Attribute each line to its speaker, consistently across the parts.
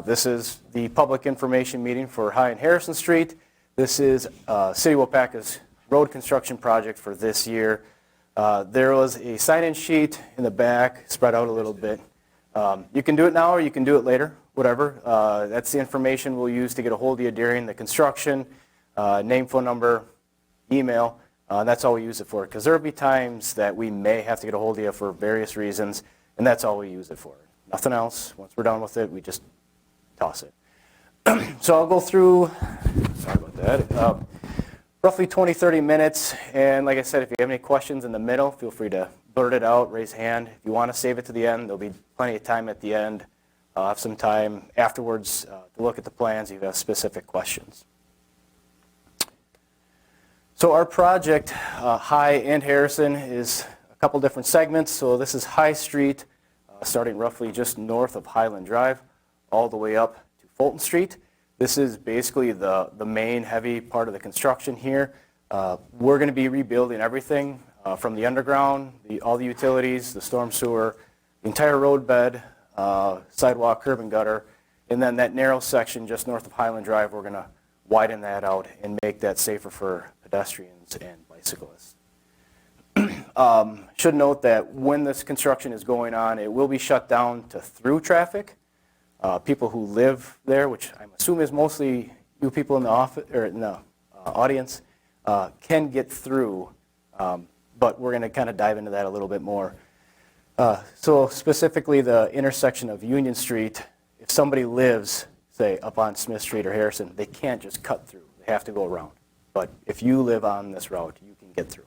Speaker 1: This is the public information meeting for High and Harrison Street. This is City of Waupaca's road construction project for this year. There was a sign-in sheet in the back, spread out a little bit. You can do it now or you can do it later, whatever. That's the information we'll use to get a hold of you during the construction, name, phone number, email. That's all we use it for, because there will be times that we may have to get a hold of you for various reasons, and that's all we use it for. Nothing else. Once we're done with it, we just toss it. So I'll go through, sorry about that, roughly 20-30 minutes, and like I said, if you have any questions in the middle, feel free to blurt it out, raise a hand. If you want to save it to the end, there'll be plenty of time at the end. I'll have some time afterwards to look at the plans if you have specific questions. So our project, High and Harrison, is a couple different segments. So this is High Street, starting roughly just north of Highland Drive, all the way up to Fulton Street. This is basically the main heavy part of the construction here. We're going to be rebuilding everything from the underground, all the utilities, the storm sewer, the entire road bed, sidewalk, curb and gutter, and then that narrow section just north of Highland Drive, we're going to widen that out and make that safer for pedestrians and bicyclists. Should note that when this construction is going on, it will be shut down to through traffic. People who live there, which I'm assuming is mostly you people in the office or in the audience, can get through, but we're going to kind of dive into that a little bit more. So specifically the intersection of Union Street, if somebody lives, say, up on Smith Street or Harrison, they can't just cut through. They have to go around. But if you live on this route, you can get through.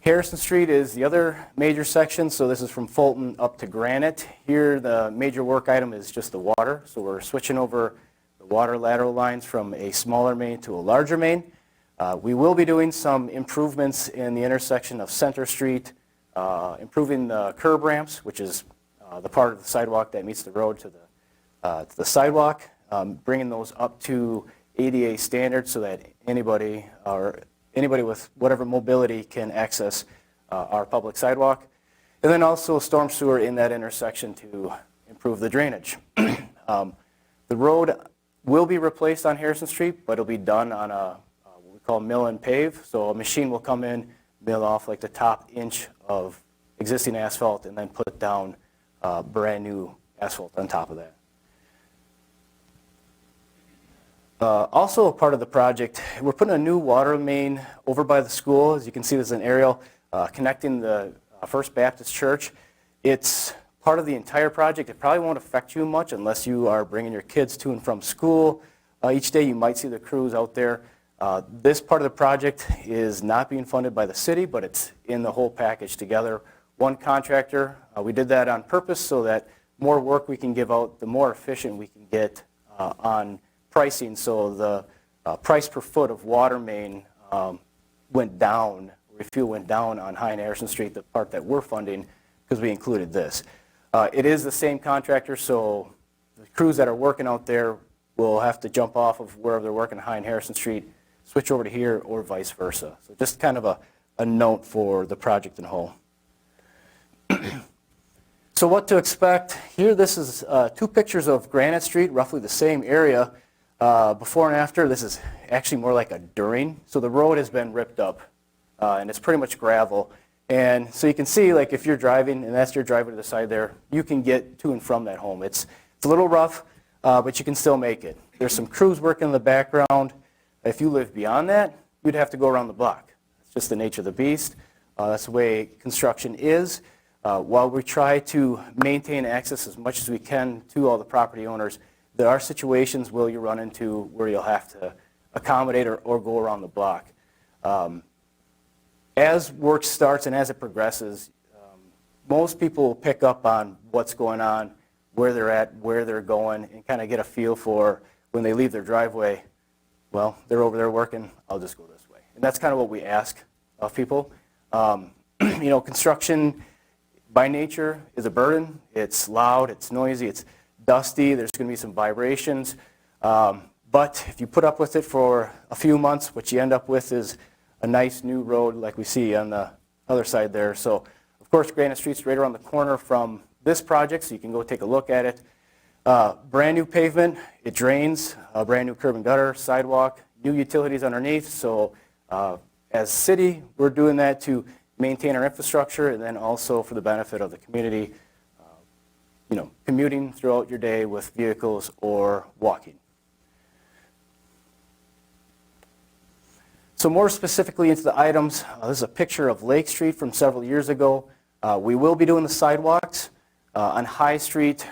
Speaker 1: Harrison Street is the other major section, so this is from Fulton up to Granite. Here the major work item is just the water, so we're switching over the water lateral lines from a smaller main to a larger main. We will be doing some improvements in the intersection of Center Street, improving the curb ramps, which is the part of the sidewalk that meets the road to the sidewalk, bringing those up to ADA standards so that anybody with whatever mobility can access our public sidewalk. And then also storm sewer in that intersection to improve the drainage. The road will be replaced on Harrison Street, but it'll be done on what we call mill and pave. So a machine will come in, mill off like the top inch of existing asphalt, and then put down brand new asphalt on top of that. Also a part of the project, we're putting a new water main over by the school. As you can see, there's an aerial connecting the First Baptist Church. It's part of the entire project. It probably won't affect you much unless you are bringing your kids to and from school. Each day you might see the crews out there. This part of the project is not being funded by the city, but it's in the whole package together. One contractor, we did that on purpose so that more work we can give out, the more efficient we can get on pricing. So the price per foot of water main went down, refuel went down on High and Harrison Street, the part that we're funding, because we included this. It is the same contractor, so the crews that are working out there will have to jump off of wherever they're working High and Harrison Street, switch over to here, or vice versa. So just kind of a note for the project in whole. So what to expect here, this is two pictures of Granite Street, roughly the same area. Before and after, this is actually more like a during. So the road has been ripped up, and it's pretty much gravel. And so you can see, like, if you're driving, and that's your driveway to the side there, you can get to and from that home. It's a little rough, but you can still make it. There's some crews working in the background. If you live beyond that, you'd have to go around the block. It's just the nature of the beast. That's the way construction is. While we try to maintain access as much as we can to all the property owners, there are situations where you run into where you'll have to accommodate or go around the block. As work starts and as it progresses, most people will pick up on what's going on, where they're at, where they're going, and kind of get a feel for when they leave their driveway, well, they're over there working, I'll just go this way. And that's kind of what we ask of people. You know, construction by nature is a burden. It's loud, it's noisy, it's dusty, there's going to be some vibrations, but if you put up with it for a few months, what you end up with is a nice new road like we see on the other side there. So, of course, Granite Street's right around the corner from this project, so you can go take a look at it. Brand new pavement, it drains, brand new curb and gutter, sidewalk, new utilities underneath. So as a city, we're doing that to maintain our infrastructure and then also for the benefit of the community, commuting throughout your day with vehicles or walking. So more specifically into the items, this is a picture of Lake Street from several years ago. We will be doing the sidewalks on High Street.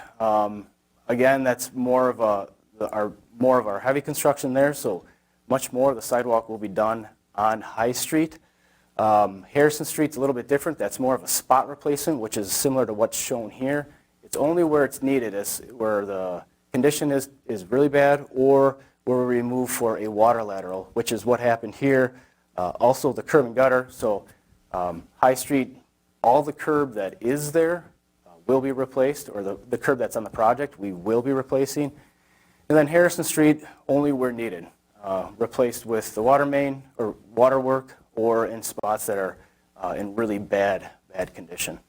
Speaker 1: Again, that's more of our heavy construction there, so much more of the sidewalk will be done on High Street. Harrison Street's a little bit different. That's more of a spot replacement, which is similar to what's shown here. It's only where it's needed, where the condition is really bad or where we remove for a water lateral, which is what happened here. Also the curb and gutter. So High Street, all the curb that is there will be replaced, or the curb that's on the project we will be replacing. And then Harrison Street, only where needed, replaced with the water main or water work or in spots that are in really bad condition.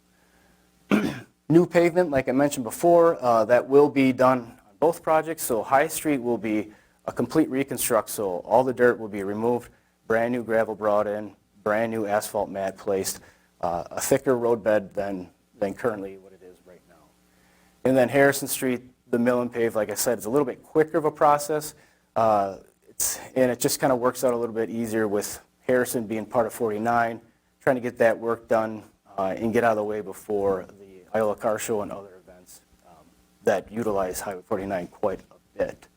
Speaker 1: New pavement, like I mentioned before, that will be done on both projects. So High Street will be a complete reconstruct, so all the dirt will be removed, brand new gravel brought in, brand new asphalt mat placed, a thicker road bed than currently what it is right now. And then Harrison Street, the mill and pave, like I said, is a little bit quicker of a process, and it just kind of works out a little bit easier with Harrison being part of 49, trying to get that work done and get out of the way before the Iowa Car Show and other events that utilize Highway 49 quite a bit.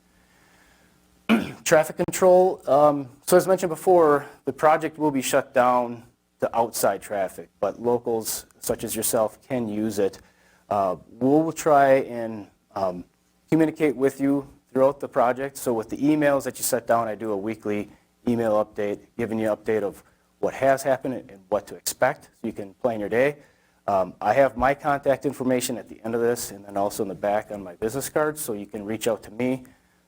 Speaker 1: Traffic control, so as mentioned before, the project will be shut down to outside traffic, but locals such as yourself can use it. We'll try and communicate with you throughout the project. So with the emails that you set down, I do a weekly email update, giving you an update of what has happened and what to expect so you can plan your day. I have my contact information at the end of this and then also in the back on my business card, so you can reach out to me.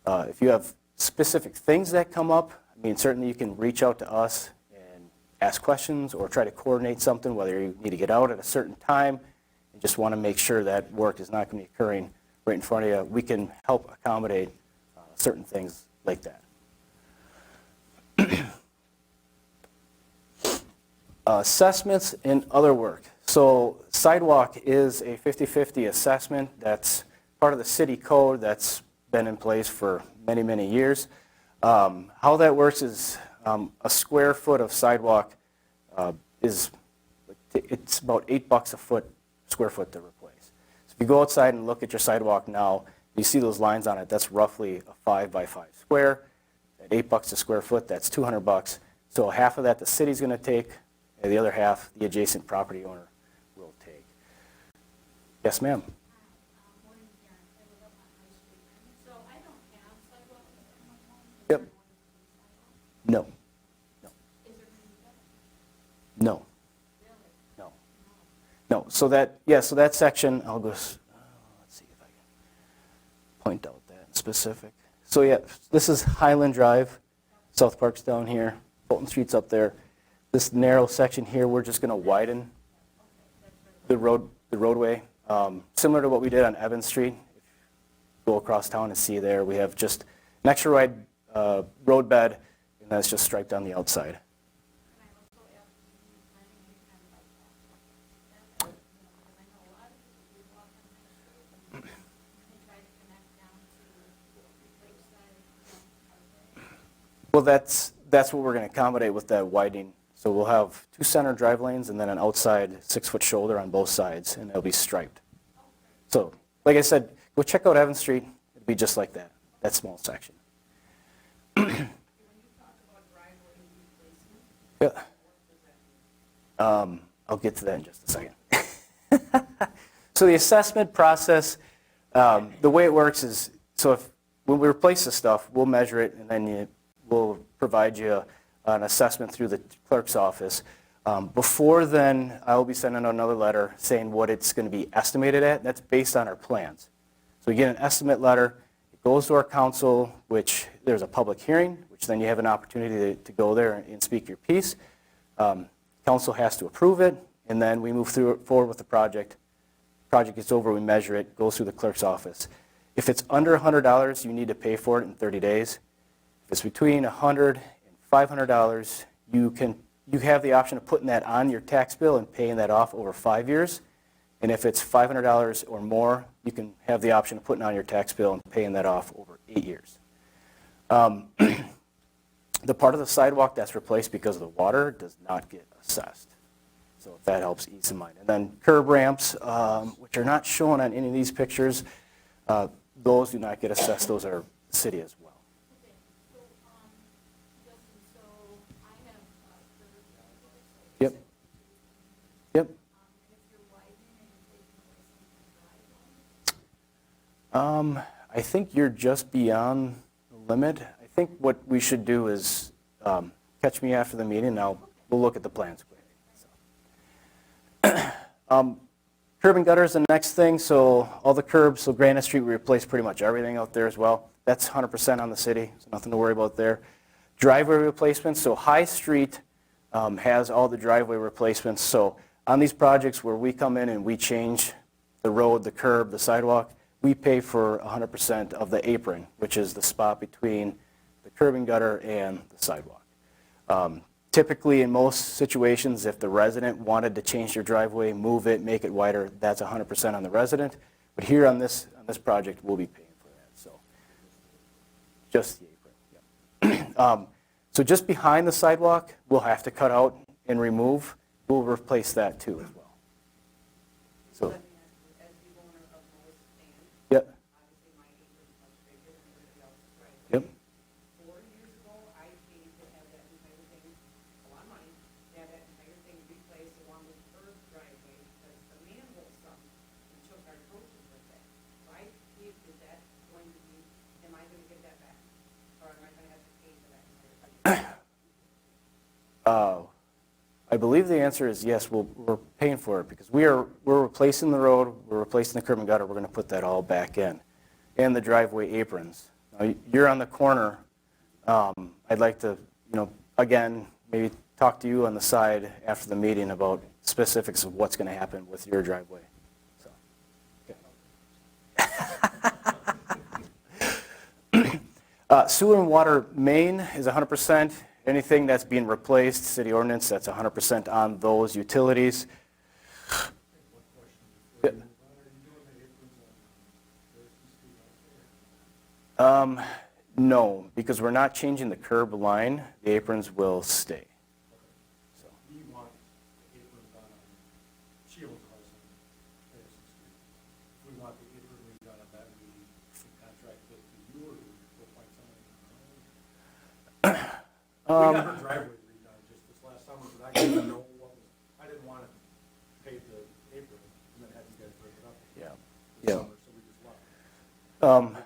Speaker 1: If you have specific things that come up, certainly you can reach out to us and ask questions or try to coordinate something, whether you need to get out at a certain time and just want to make sure that work is not going to be occurring right in front of you. We can help accommodate certain things like that. Assessments and other work. So sidewalk is a 50-50 assessment. That's part of the city code that's been in place for many, many years. How that works is a square foot of sidewalk it's about $8 square foot to replace. So if you go outside and look at your sidewalk now, you see those lines on it. That's roughly a 5 by 5 square. At $8 a square foot, that's $200. So half of that the city's going to take, and the other half the adjacent property owner will take. Yes, ma'am. Yep. No. No. No. No. So that section, I'll go, let's see if I can point out that specific. So yeah, this is Highland Drive. South Park's down here. Fulton Street's up there. This narrow section here, we're just going to widen the roadway, similar to what we did on Evans Street. If you go across town and see there, we have just an extra wide road bed, and that's just striped on the outside. Well, that's what we're going to accommodate with that widening. So we'll have 2 center drive lanes and then an outside 6-foot shoulder on both sides, and they'll be striped. So, like I said, go check out Evans Street. It'll be just like that small section. Yeah. I'll get to that in just a second. So the assessment process, the way it works is, so when we replace the stuff, we'll measure it, and then we'll provide you an assessment through the clerk's office. Before then, I'll be sending out another letter saying what it's going to be estimated at. That's based on our plans. So we get an estimate letter. It goes to our council, which there's a public hearing, which then you have an opportunity to go there and speak your piece. Council has to approve it, and then we move forward with the project. Project gets over, we measure it, goes through the clerk's office. If it's under $100, you need to pay for it in 30 days. If it's between $100 and $500, you have the option of putting that on your tax bill and paying that off over 5 years. And if it's $500 or more, you can have the option of putting on your tax bill and paying that off over 8 years. The part of the sidewalk that's replaced because of the water does not get assessed. So if that helps ease in mind. And then curb ramps, which are not shown on any of these pictures, those do not get assessed. Those are city as well.
Speaker 2: Okay, so, Justin, so I have
Speaker 1: Yep. Yep.
Speaker 2: and if you're widening and you're taking away some of the driveway,
Speaker 1: I think you're just beyond the limit. I think what we should do is catch me after the meeting, and we'll look at the plans quick. So. Curb and gutter is the next thing. So all the curbs, so Granite Street, we replaced pretty much everything out there as well. That's 100% on the city, so nothing to worry about there. Driveway replacements, so High Street has all the driveway replacements. So on these projects where we come in and we change the road, the curb, the sidewalk, we pay for 100% of the apron, which is the spot between the curb and gutter and the sidewalk. Typically, in most situations, if the resident wanted to change their driveway, move it, make it wider, that's 100% on the resident. But here on this project, we'll be paying for that. So just the apron. Yeah. So just behind the sidewalk, we'll have to cut out and remove. We'll replace that too as well. So.
Speaker 3: As the owner of Lois Stand,
Speaker 1: Yep.
Speaker 3: obviously my acre is much bigger than everybody else's driveway.
Speaker 1: Yep.
Speaker 3: 4 years ago, I paid to have that entire thing, a lot of money, to have that entire thing replaced along with the third driveway because the manhole sunk and took our coaches with it. So I paid, is that going to be, am I going to get that back? Or am I going to have to pay for that entire thing?
Speaker 1: I believe the answer is yes, we're paying for it because we're replacing the road, we're replacing the curb and gutter, we're going to put that all back in. And the driveway aprons. Now, you're on the corner. I'd like to, again, maybe talk to you on the side after the meeting about specifics of what's going to happen with your driveway. So, okay. Sewer and water main is 100%. Anything that's being replaced, city ordinance, that's 100% on those utilities. No, because we're not changing the curb line. The aprons will stay. So.
Speaker 4: We want aprons on Shields House on Harrison Street. If we want the apron redone on that, we can contract it to you, or we'll find somebody. We got her driveway redone just this last summer, but I didn't know I didn't want to pay the apron and then have you guys break it up.
Speaker 1: Yeah.
Speaker 4: This
Speaker 1: Yeah.
Speaker 4: summer, so we just left.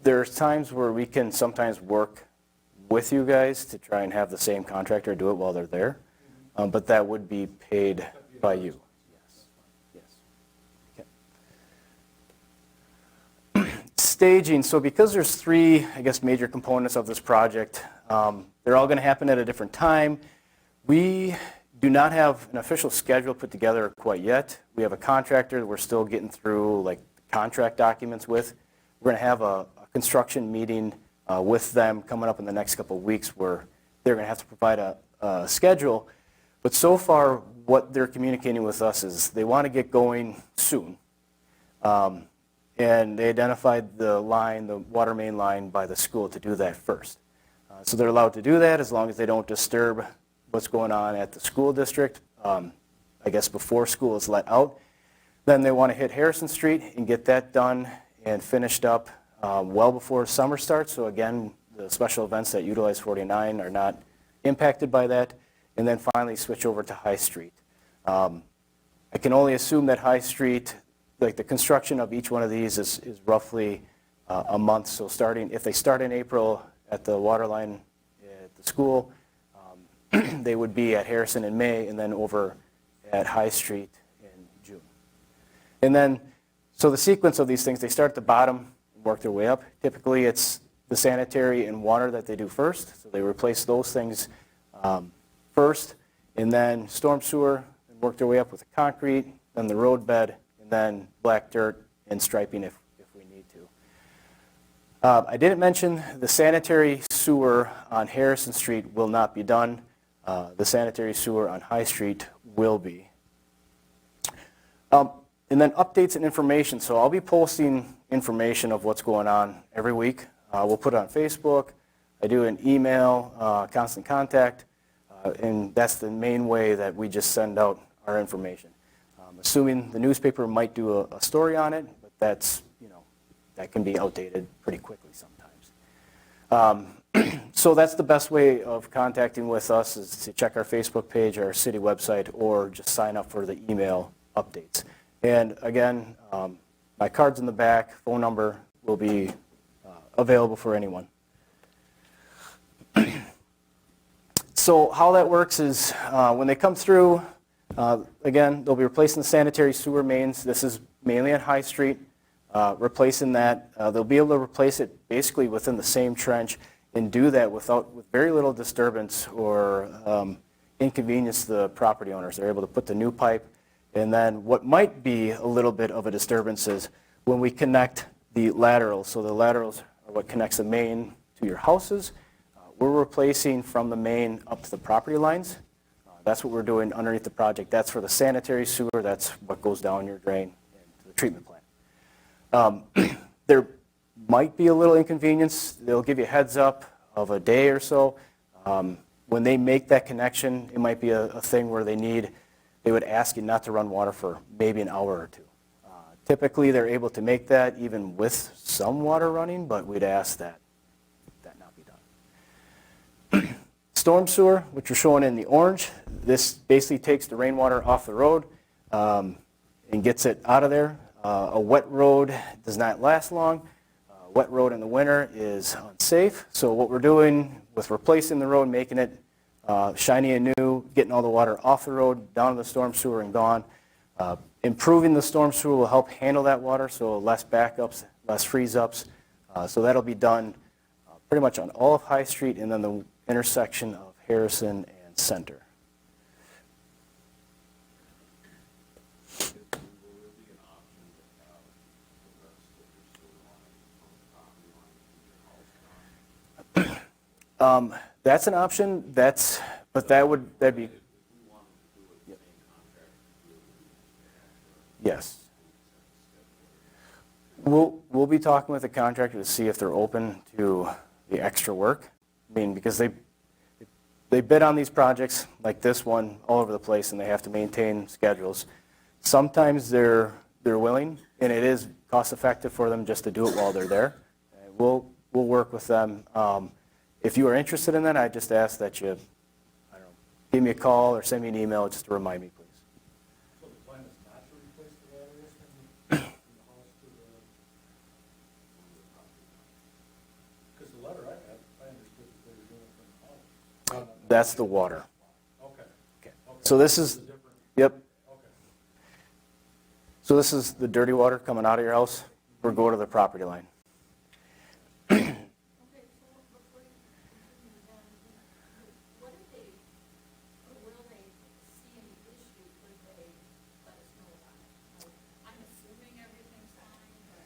Speaker 1: There's times where we can sometimes work with you guys to try and have the same contractor do it while they're there, but that would be paid by you. Yes. Yes. Okay. Staging. So because there's 3, major components of this project, they're all going to happen at a different time. We do not have an official schedule put together quite yet. We have a contractor that we're still getting through contract documents with. We're going to have a construction meeting with them coming up in the next couple of weeks where they're going to have to provide a schedule. But so far, what they're communicating with us is they want to get going soon. And they identified the water main line by the school to do that first. So they're allowed to do that as long as they don't disturb what's going on at the school district, before school is let out. Then they want to hit Harrison Street and get that done and finished up well before summer starts. So again, the special events that utilize 49 are not impacted by that. And then finally switch over to High Street. I can only assume that High Street, the construction of each one of these is roughly a month. So if they start in April at the water line at the school, they would be at Harrison in May and then over at High Street in June. And then, so the sequence of these things, they start at the bottom and work their way up. Typically, it's the sanitary and water that they do first. So they replace those things first, and then storm sewer, and work their way up with the concrete, then the road bed, and then black dirt and striping if we I didn't mention the sanitary sewer on Harrison Street will not be done. The sanitary sewer on High Street will be. And then updates and information. So I'll be posting information of what's going on every week. We'll put it on Facebook. I do an email, constant contact, and that's the main way that we just send out our information. Assuming the newspaper might do a story on it, but that's, that can be outdated pretty quickly sometimes. So that's the best way of contacting with us is to check our Facebook page, our city website, or just sign up for the email updates. And again, my card's in the back, phone number will be available for anyone. So how that works is when they come through, again, they'll be replacing the sanitary sewer mains. This is mainly on High Street, replacing that. They'll be able to replace it basically within the same trench and do that with very little disturbance or inconvenience to the property owners. They're able to put the new pipe. And then what might be a little bit of a disturbance is when we connect the laterals. So the laterals are what connects the main to your houses. We're replacing from the main up to the property lines. That's what we're doing underneath the project. That's for the sanitary sewer. That's what goes down your drain into the treatment plant. There might be a little inconvenience. They'll give you a heads up of a day or so. When they make that connection, it might be a thing where they would ask you not to run water for maybe an hour or two. Typically, they're able to make that even with some water running, but we'd ask that not be done. Storm sewer, which we're showing in the orange, this basically takes the rainwater off the road and gets it out of there. A wet road does not last long. Wet road in the winter is unsafe. So what we're doing with replacing the road, making it shiny and new, getting all the water off the road, down to the storm sewer and gone. Improving the storm sewer will help handle that water, so less backups, less freeze-ups. So that'll be done pretty much on all of High Street and then the intersection of Harrison and Center. That's an option. That'd be. Yes. We'll be talking with the contractor to see if they're open to the extra work. I mean, because they bid on these projects like this one all over the place, and they have to maintain schedules. Sometimes they're willing, and it is cost effective for them just to do it while they're there. We'll work with them. If you are interested in that, I just ask that you, give me a call or send me an email just to remind me, please.
Speaker 4: So the plan is not to replace the laterals from the house to because the letter I understood that they were doing it from the house.
Speaker 1: That's the water.
Speaker 4: Okay.
Speaker 1: So this is, yep.
Speaker 4: Okay.
Speaker 1: So this is the dirty water coming out of your house. We're going to the property line.
Speaker 2: Okay, so before you continue then, what if they, or will they see any issue, would they let us know about it? Like, I'm assuming everything's fine, but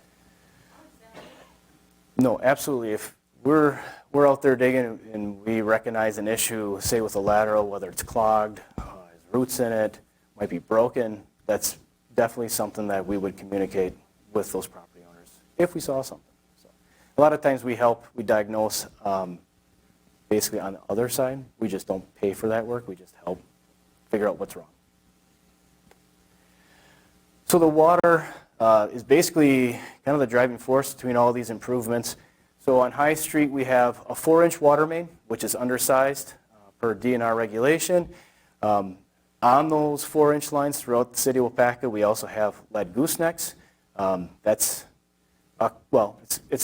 Speaker 2: how does that work?
Speaker 1: No, absolutely. If we're out there digging and we recognize an issue, say with a lateral, whether it's clogged, has roots in it, might be broken, that's definitely something that we would communicate with those property owners if we saw something. So, a lot of times we diagnose basically on the other side. We just don't pay for that work. We just help figure out what's wrong. So the water is basically kind of the driving force between all these improvements. So on High Street, we have a 4-inch water main, which is undersized per DNR regulation. On those 4-inch lines throughout the city of Waupaca, we also have lead goosenecks. It's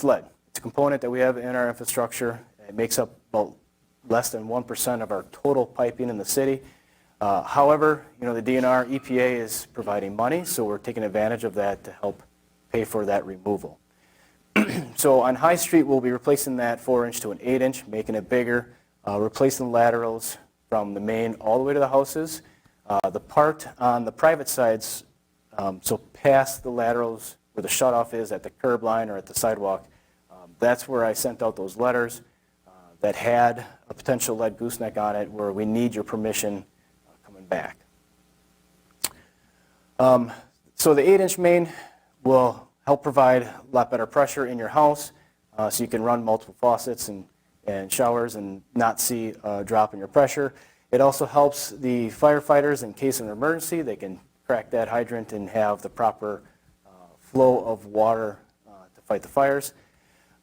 Speaker 1: lead. It's a component that we have in our infrastructure. It makes up about less than 1% of our total piping in the city. However, the DNR EPA is providing money, so we're taking advantage of that to help pay for that removal. So on High Street, we'll be replacing that 4-inch to an 8-inch, making it bigger, replacing laterals from the main all the way to the houses. The part on the private sides, so past the laterals where the shutoff is at the curb line or at the sidewalk, That's where I sent out those letters that had a potential lead gooseneck on it, where we need your permission coming back. So the 8-inch main will help provide a lot better pressure in your house, so you can run multiple faucets and showers and not see a drop in your pressure. It also helps the firefighters in case of an emergency. They can crack that hydrant and have the proper flow of water to fight the fires.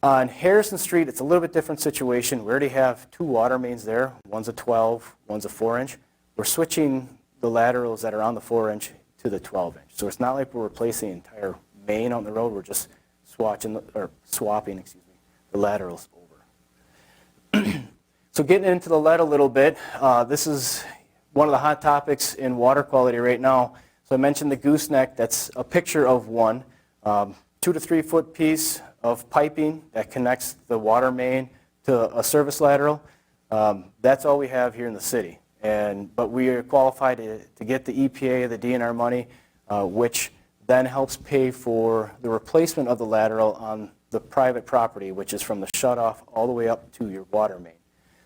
Speaker 1: On Harrison Street, it's a little bit different situation. We already have 2 water mains there. One's a 12, one's a 4-inch. We're switching the laterals that are on the 4-inch to the 12-inch. So it's not like we're replacing the entire main on the road. We're just swapping the laterals over. So getting into the lead a little bit, this is one of the hot topics in water quality right now. So I mentioned the gooseneck. That's a picture of one. 2 to 3 foot piece of piping that connects the water main to a service lateral. That's all we have here in the city. But we are qualified to get the EPA, the DNR money, which then helps pay for the replacement of the lateral on the private property, which is from the shutoff all the way up to your water main.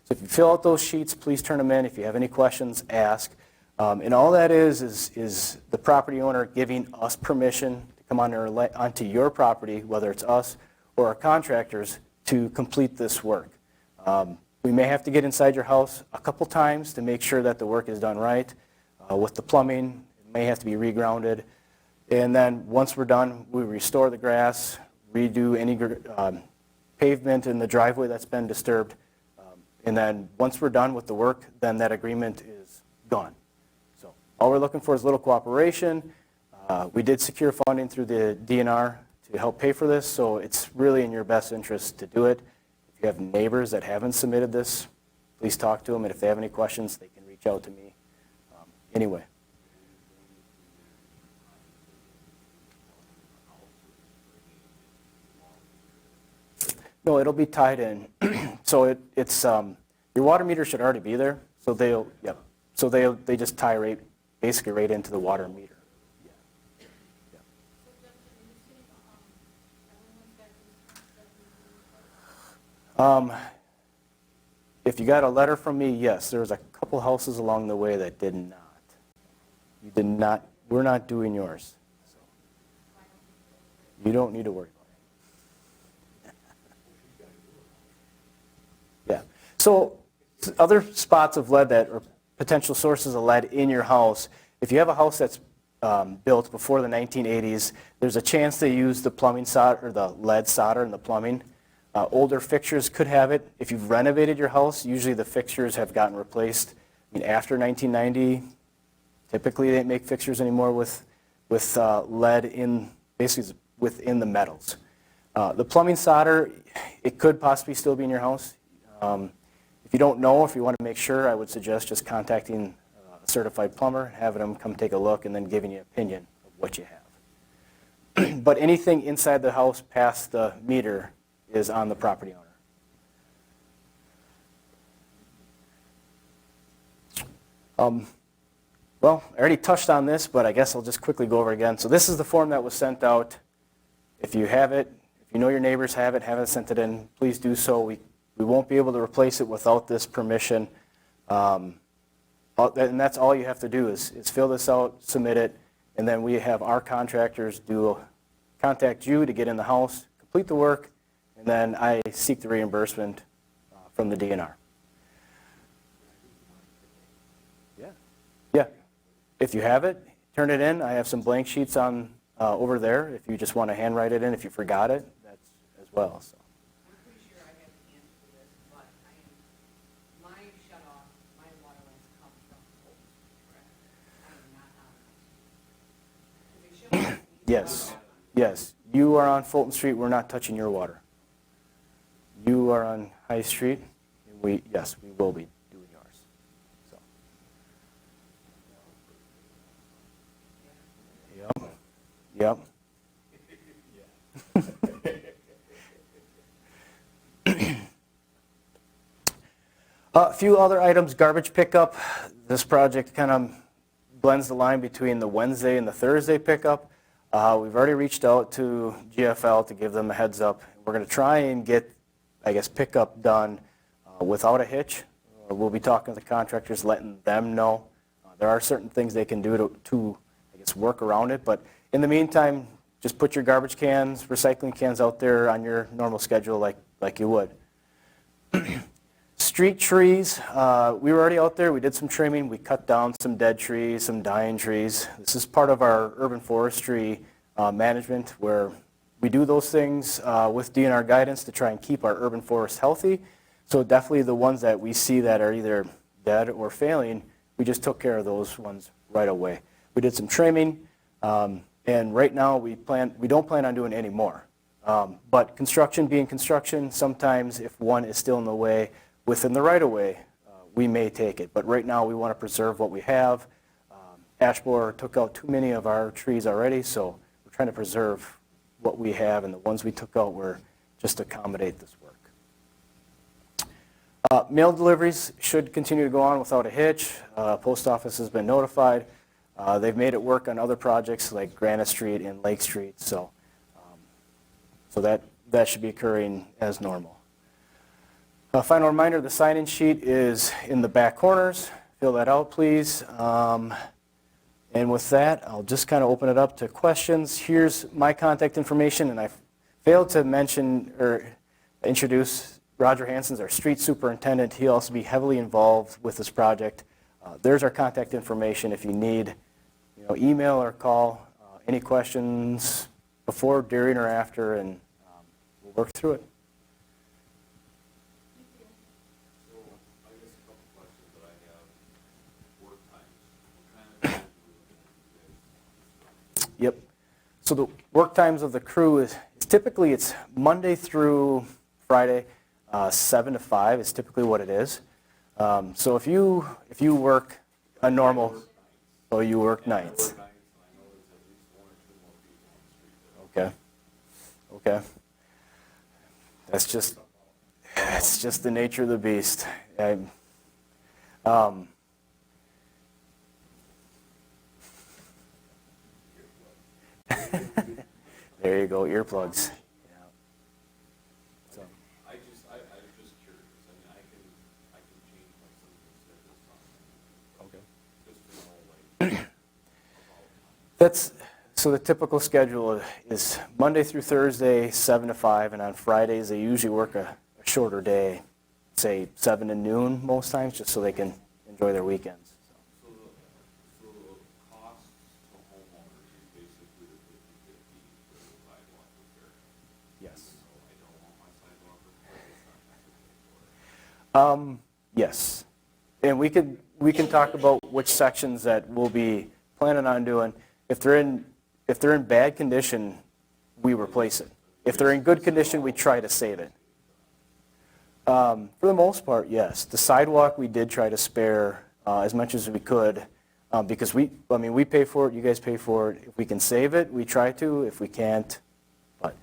Speaker 1: So if you fill out those sheets, please turn them in. If you have any questions, ask. And all that is the property owner giving us permission to come onto your property, whether it's us or our contractors, to complete this work. We may have to get inside your house a couple times to make sure that the work is done right. With the plumbing, it may have to be regrounded. And then once we're done, we restore the grass, redo any pavement in the driveway that's been disturbed. And then once we're done with the work, then that agreement is gone. So all we're looking for is a little cooperation. We did secure funding through the DNR to help pay for this, so it's really in your best interest to do it. If you have neighbors that haven't submitted this, please talk to them, and if they have any questions, they can reach out to me. Anyway. No, it'll be tied in. So it's your water meter should already be there. So they just tie basically right into the water meter.
Speaker 2: So Justin, in the city, everyone's got these.
Speaker 1: If you got a letter from me, yes. There was a couple houses along the way that did not. You did not. We're not doing yours. So you don't need to worry about it. Yeah. So other spots of lead that are potential sources of lead in your house, if you have a house that's built before the 1980s, there's a chance they use the plumbing solder or the lead solder in the plumbing. Older fixtures could have it. If you've renovated your house, usually the fixtures have gotten replaced. I mean, after 1990, typically they don't make fixtures anymore with lead in basically within the metals. The plumbing solder, it could possibly still be in your house. If you don't know, if you want to make sure, I would suggest just contacting a certified plumber, having them come take a look, and then giving you an opinion of what you have. But anything inside the house past the meter is on the property owner. Well, I already touched on this, but I guess I'll just quickly go over it again. So this is the form that was sent out. If you have it, if you know your neighbors have it, haven't sent it in, please do so. We won't be able to replace it without this permission. And that's all you have to do is fill this out, submit it, and then we have our contractors contact you to get in the house, complete the work, and then I seek the reimbursement from the DNR. Yeah. If you have it, turn it in. I have some blank sheets on over there. If you just want to handwrite it in, if you forgot it, that's as well. So.
Speaker 3: I'm pretty sure I have the answer to this, but my shut-off, my water lines come from Fulton, correct? I am not on it.
Speaker 1: Yes. You are on Fulton Street. We're not touching your water. You are on High Street. And we will be doing yours. So. Yep. A few other items, garbage pickup. This project kind of blends the line between the Wednesday and the Thursday pickup. We've already reached out to GFL to give them a heads up. We're going to try and get, I guess, pickup done without a hitch. We'll be talking to the contractors, letting them know. There are certain things they can do to, I guess, work around it. But in the meantime, just put your garbage cans, recycling cans out there on your normal schedule like you would. Street trees, we were already out there. We did some trimming. We cut down some dead trees, some dying trees. This is part of our urban forestry management where we do those things with DNR guidance to try and keep our urban forest healthy. So definitely the ones that we see that are either dead or failing, we just took care of those ones right away. We did some trimming, and right now we don't plan on doing any more. But construction being construction, sometimes if one is still in the way within the right-of-way, we may take it. But right now we want to preserve what we have. Ash borer took out too many of our trees already, so we're trying to preserve what we have, and the ones we took out were just to accommodate this work. Mail deliveries should continue to go on without a hitch. Post office has been notified. They've made it work on other projects like Granite Street and Lake Street, so that should be occurring as normal. A final reminder, the sign-in sheet is in the back corners. Fill that out, please. And with that, I'll just kind of open it up to questions. Here's my contact information, and I failed to mention or introduce Roger Hansen's our street superintendent. He'll also be heavily involved with this project. There's our contact information if you need, email or call. Any questions before, during, or after, and we'll work through it.
Speaker 5: So, I guess a couple questions that I have. Work times. What kind of time do you guys?
Speaker 1: Yep. So the work times of the crew is typically it's Monday through Friday, 7 to 5 is typically what it is. So if you work a normal, so you work nights. Okay. Okay. That's just the nature of the beast. There you go, earplugs. Yeah. So.
Speaker 5: I was just curious. I can change my something
Speaker 1: Okay.
Speaker 5: schedule. Just to know, like,
Speaker 1: So the typical schedule is Monday through Thursday, 7 to 5, and on Fridays they usually work a shorter day, say 7 to noon most times, just so they can enjoy their weekends.
Speaker 5: So the cost to homeowners is basically the 50/50 for the sidewalk repair.
Speaker 1: Yes.
Speaker 5: So I don't want my sidewalk repaired, it's not necessary for it.
Speaker 1: Yes. And we can talk about which sections that we'll be planning on doing. If they're in bad condition, we replace it. If they're in good condition, we try to save it. For the most part, yes. The sidewalk we did try to spare as much as we could because we pay for it, you guys pay for it. If we can save it, we try to. If we can't, but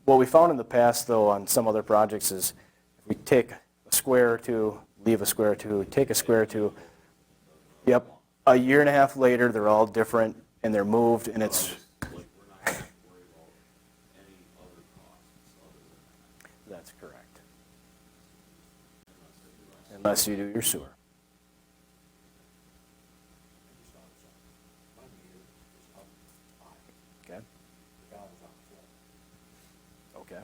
Speaker 1: what we found in the past, though, on some other projects is if we take a square or two, leave a square or two, take a square or two, yep, a year and a half later, they're all different and they're moved, and it's...
Speaker 5: Like, we're not going to worry about any other costs other than that.
Speaker 1: That's correct. Unless you do your sewer. Okay. Okay.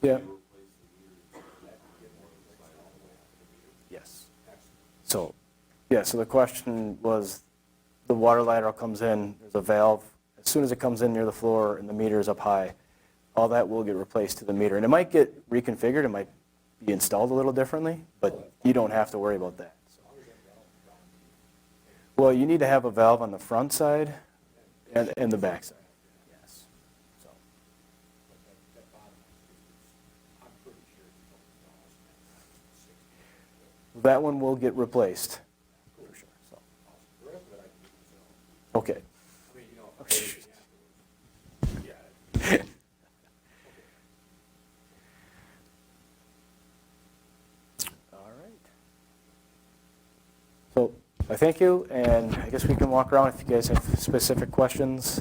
Speaker 1: Yeah. Yes. So the question was, the water lateral comes in, there's a valve. As soon as it comes in near the floor and the meter is up high, all that will get replaced to the meter. And it might get reconfigured, it might be installed a little differently, but you don't have to worry about that. Well, you need to have a valve on the front side and the back side. Yes. So. That one will get replaced, for sure. So. Okay. All right. So I thank you, and I guess we can walk around if you guys have specific questions.